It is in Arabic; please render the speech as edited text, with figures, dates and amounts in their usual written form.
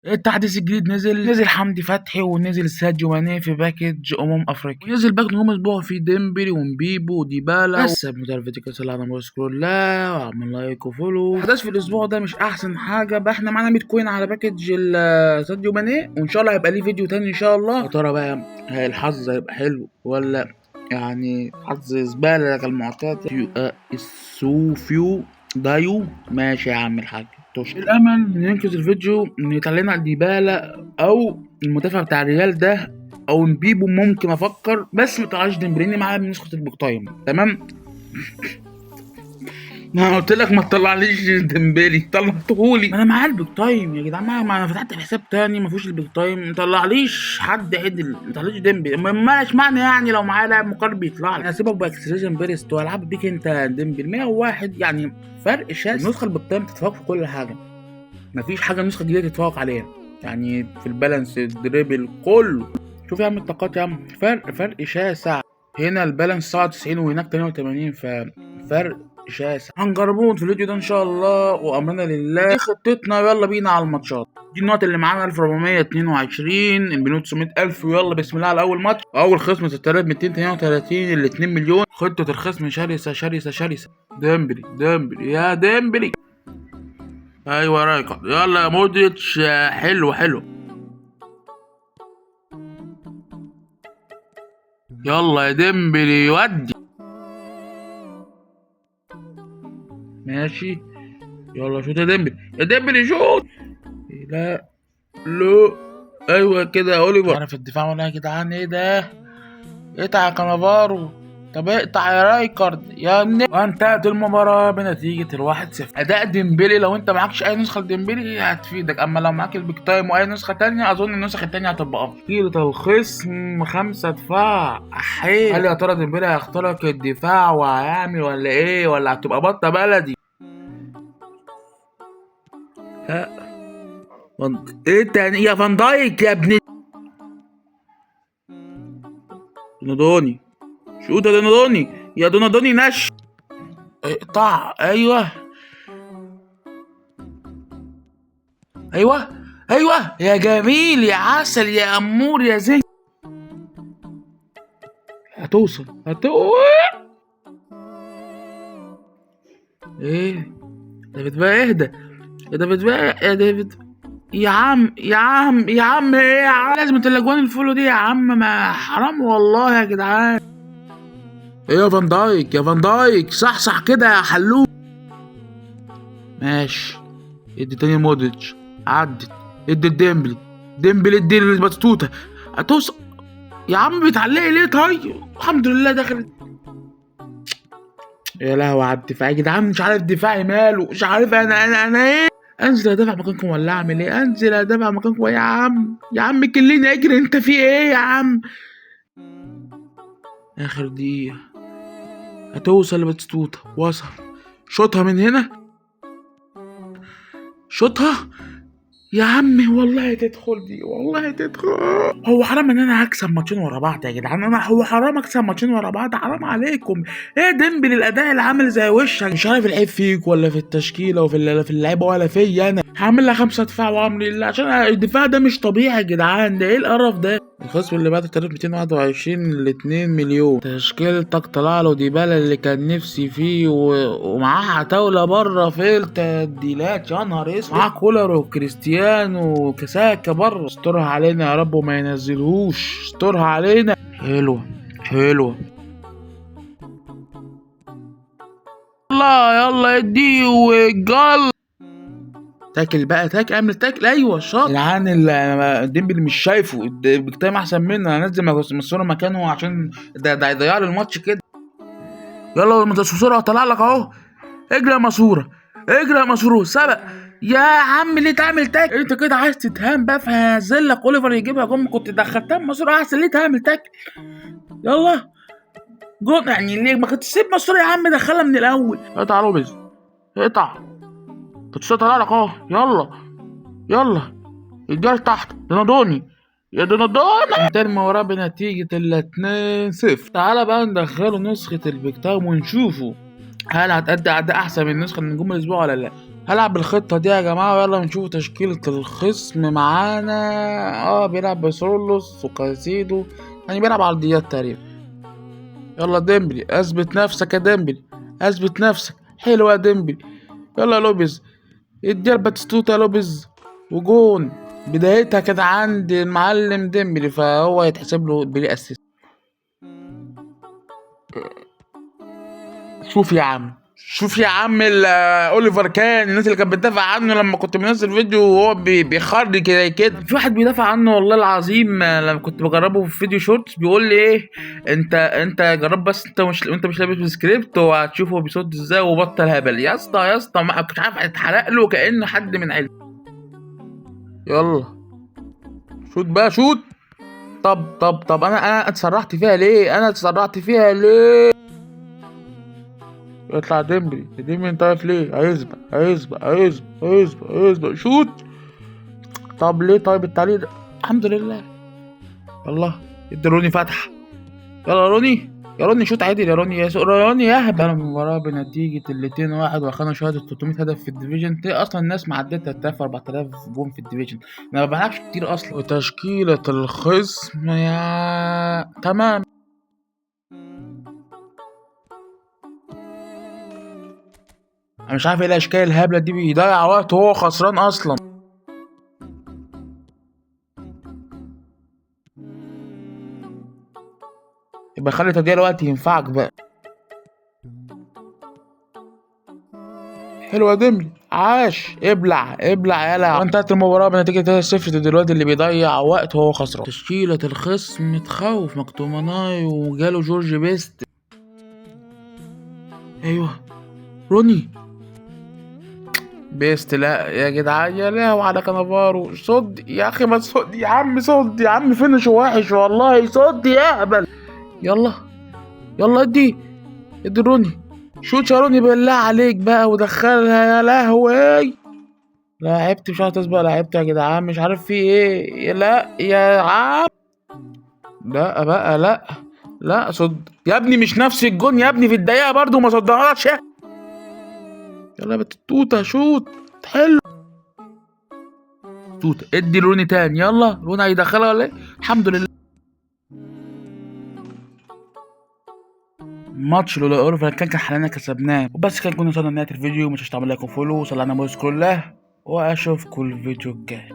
التحديث الجديد نزل حمدي فتحي ونزل ساديو ماني في باكج افريقيا، ونزل باك نجوم اسبوع في ديمبلي ومبيبو وديبالا. بس قبل ما الفيديو كده طلعنا سكرول لا وعمل لايك وفولو. الاحداث في الاسبوع ده مش احسن حاجه بقى، احنا معانا 100 كوين على باكج ساديو ماني، وان شاء الله هيبقى ليه فيديو تاني ان شاء الله. يا ترى بقى الحظ هيبقى حلو ولا يعني حظ زباله كالمعتاد؟ السوفيو دايو ماشي يا عم الحاج. الامل ننقذ الفيديو ان يطلع لنا ديبالا او المدافع بتاع الريال ده او نبيبو، ممكن افكر، بس ما طلعش ديمبليني معايا بنسخه البوك تايم. تمام. انا قلت لك ما تطلعليش ديمبلي، طلعتهولي. ما انا معايا البيك تايم يا جدعان، ما انا فتحت حساب تاني ما فيهوش البيك تايم، ما طلعليش حد عدل، ما طلعليش ديمبلي. ما اشمعنى يعني لو معايا لاعب مقارب بيطلع لي؟ انا سيبك باكستريجن بيرست والعب بيك انت ديمبلي 101، يعني فرق شاسع. النسخه البيك تايم تتفوق في كل حاجه، مفيش حاجه النسخه الجديده تتفوق عليها، يعني في البالانس الدريبل كله. شوف يا عم الطاقات يا عم، فرق شاسع. هنا البالانس 97 وهناك 88، ففرق شاسع. هنجربوهم في الفيديو ده ان شاء الله وامرنا لله. دي خطتنا، يلا بينا على الماتشات. دي النقط اللي معانا 1422، البنود 900000، ويلا بسم الله على اول ماتش. اول خصم 6232، ال 2 مليون. خطه الخصم شرسه شرسه شرسه. ديمبلي يا ديمبلي. ايوه رايكا، يلا يا مودريتش، حلو حلو. يلا يا ديمبلي ودي. ماشي يلا شوت يا ديمبلي، يا ديمبلي شوت. لا لو ايوه كده يا اوليفر. عارف الدفاع ولا يا جدعان؟ ايه ده؟ اقطع يا كانافارو، طب اقطع يا رايكارد يا ابني. وانتهت المباراة بنتيجة 1-0. أداء ديمبلي لو أنت معكش أي نسخة ديمبلي هتفيدك، أما لو معاك البيك تايم وأي نسخة تانية أظن النسخة التانية هتبقى أفضل. تشكيلة الخصم 5 دفاع أحيي. هل يا ترى ديمبلي هيخترق الدفاع وهيعمل ولا إيه؟ ولا هتبقى بطة بلدي؟ ها إيه تاني يا فان دايك يا ابن دونادوني؟ شوت يا دونادوني، يا دونادوني نش. اقطع ايوه ايوه ايوه يا جميل يا عسل يا امور يا زين. هتوصل ايه دافيد بقى؟ اهدى يا دافيد بقى يا دافيد. يا عم ايه يا عم؟ لازم الاجوان الفولو دي يا عم، ما حرام والله يا جدعان. ايه يا فان دايك، يا فان دايك صح كده يا حلوف. ماشي ادي تاني مودريتش، عدت. ادي ديمبلي ادي البطوطه. هتوصل يا عم، بتعلقي ليه؟ طيب الحمد لله دخلت. يا لهوي على الدفاع يا جدعان، مش عارف دفاعي ماله، مش عارف انا ايه. انزل ادافع مكانكم ولا اعمل ايه؟ انزل ادافع مكانكم يا عم كليني اجري، انت في ايه يا عم؟ اخر دقيقة هتوصل لباتستوتا، وصل. شوطها من هنا، شوطها يا عمي، والله تدخل دي، والله تدخل. هو حرام ان انا هكسب ماتشين ورا بعض يا جدعان؟ هو حرام اكسب ماتشين ورا بعض؟ حرام عليكم. ايه ديمبلي الاداء اللي عامل زي وشك؟ مش عارف العيب فيك ولا في التشكيله في اللعيبه ولا فيا انا. هعمل لها 5 دفاع وامر الله، عشان الدفاع ده مش طبيعي يا جدعان. ده ايه القرف ده؟ الخصم اللي بعد 3221 ل 2 مليون. تشكيلتك طلع له ديبالا اللي كان نفسي فيه ومعاه عتاوله بره في التبديلات، يا نهار اسود. معاه كولر وكريستيانو وكساكا بره. استرها علينا يا رب وما ينزلهوش، استرها علينا. حلوه يلا اديه وجل. تاكل بقى، اعمل تاكل، ايوه شاطر. العان ديمبلي مش شايفه، بكتام احسن منه. انا انزل مسؤول مكانه عشان ده هيضيع لي الماتش كده. يلا بسرعه طلع لك اهو. اجري يا مسرور سبق. يا عم ليه تعمل تاكل؟ انت كده عايز تتهان بقى، فهنزل لك اوليفر يجيبها جون، كنت دخلتها مسرور احسن. ليه تعمل تاكل؟ يلا جون يعني، ليه ما كنت تسيب مسرور يا عم؟ دخلها من الاول. اقطع روبز، اقطع. كنت طالع لك اهو. يلا الجال تحت. دونادوني يا دونادوني. انتر وراه بنتيجة 2-0. تعالى بقى ندخله نسخة البيك تايم ونشوفه هل هتأدي أداء أحسن من نسخة نجوم الأسبوع ولا لأ. هلعب بالخطة دي يا جماعة، ويلا نشوف تشكيلة الخصم معانا. بيلعب بسولوس وكايسيدو، يعني بيلعب على الديات تقريبا. يلا ديمبلي، اثبت نفسك يا ديمبلي، اثبت نفسك. حلو يا ديمبلي. يلا يا لوبيز، اديها لباتستوتا يا لوبيز، وجون. بدايتها كانت عند المعلم ديمبلي، فهو يتحسب له بلي اسيست. شوف يا عم، شوف يا عم اوليفر كان، الناس اللي كانت بتدافع عنه لما كنت منزل فيديو وهو بيخرج كده كده. في واحد بيدافع عنه والله العظيم، لما كنت بجربه في فيديو شورتس بيقول لي ايه، انت جرب بس، انت مش لابس سكريبت وهتشوف هو بيصد ازاي، وبطل هبل يا اسطى يا اسطى، ما كنتش عارف اتحرق له كأنه حد من عيلته. يلا شوت بقى شوت. طب انا اتسرعت فيها ليه؟ يطلع ديمبلي، انت واقف ليه؟ هيسبق شوت. طب ليه طيب التعليق ده؟ الحمد لله. يلا ادي روني فتح. يلا روني، يا روني شوت عادل، يا روني روني يهبل. المباراة بنتيجة 2-1، واخدنا شهادة 300 هدف في الديفيجن. اصلا الناس معدتها 3000 4000 جون في الديفيجن، انا ما بلعبش كتير اصلا. وتشكيلة الخصم يا تمام. انا مش عارف ايه الاشكال الهبلة دي، بيضيع وقت وهو خسران اصلا. يبقى خلي تضييع الوقت ينفعك بقى. حلوة ديمبلي، عاش. ابلع يلا. انتهت المباراة بنتيجة 3-0 ضد الواد اللي بيضيع وقت وهو خسران. تشكيلة الخصم تخوف، مكتوماناي وجاله جورج بيست. ايوه روني بيست، لا يا جدعان، يا لهوي على كانافارو. صد يا اخي، ما تصد يا عم، صد يا عم، فينش وحش والله، صد يا اهبل. يلا ادي روني، شوت يا روني بالله عليك بقى ودخلها. يا لهوي، لعبت مش عارف تسبق، لعبت يا جدعان، مش عارف في ايه. لا يا عم، لا بقى، لا صد يا ابني، مش نفس الجون يا ابني في الدقيقة برضو ما صدهاش. يلا بتوتة شوت حلو. توتة ادي روني تاني، يلا روني هيدخلها ولا ايه؟ الحمد لله. ماتش لولا اورفا كان حلنا كسبناه وبس. كان كنا وصلنا لنهاية الفيديو، مش تعمل لايك وفولو، وصلى على بويس كله، واشوفكم الفيديو الجاي.